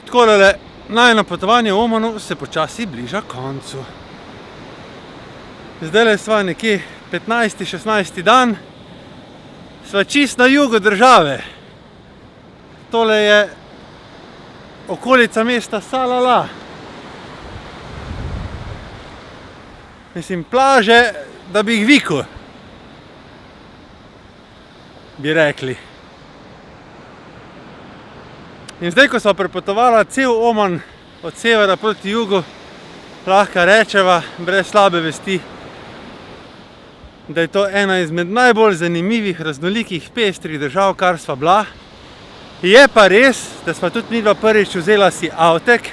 Takole, najino potovanje v Omanu se počasi bliža koncu. Zdajle sva nekje 15. 16. dan. Sva čist na jugu države. Tole je okolica mesta Salalah. Mislim, plaže, da bi jih vikal, bi rekli. In zdaj, ko sva prepotovala cel Oman od severa proti jugu, lahko rečeva, brez slabe vesti, da je to ena izmed najbolj zanimivih, raznolikih, pestrih držav, kar sva bila. Je pa res, da sva tudi midva prvič vzela si avtek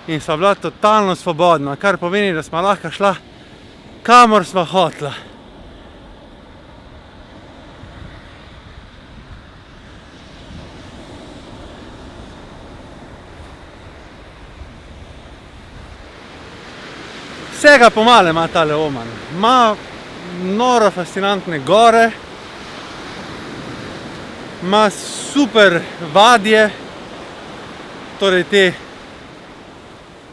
in sva bila totalno svobodna, kar pomeni, da sva lahko šla kamor sva hotela. Vsega pomale ima tale Oman. Ima noro fascinantne gore, ima super vadje, torej te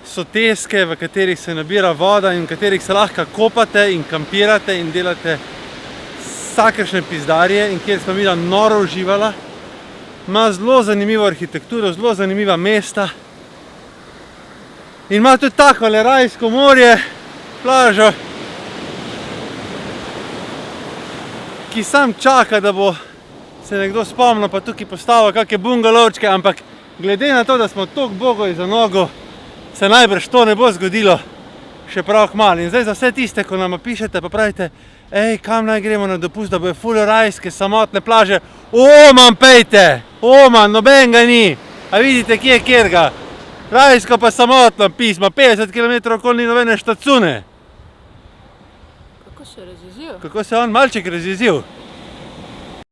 soteske, v katerih se nabira voda in v katerih se lahko kopate in kampirate in delate vsakršne pizdarije in kjer smo midva noro uživala. Ima zelo zanimivo arhitekturo, zelo zanimiva mesta in ima tudi takole rajsko morje, plažo, ki sam čaka, da bo se nekdo spomnil pa tukaj postavil kakšne bungalovčke, ampak glede na to, da smo toliko bogovi za nogo, se najbrž to ne bo zgodilo še prav kmalu. In zdaj za vse tiste, ko nama pišete pa pravite, kam naj gremo na dopust, da bojo ful rajske, samotne plaže, Oman pejte! Oman, noben ga ni! A vidite, kje je kjerga? Rajsko pa samotno pismo, 50 km okoli ni nobene štacune. Kako se je razjezil? Kako se je on malček razjezil?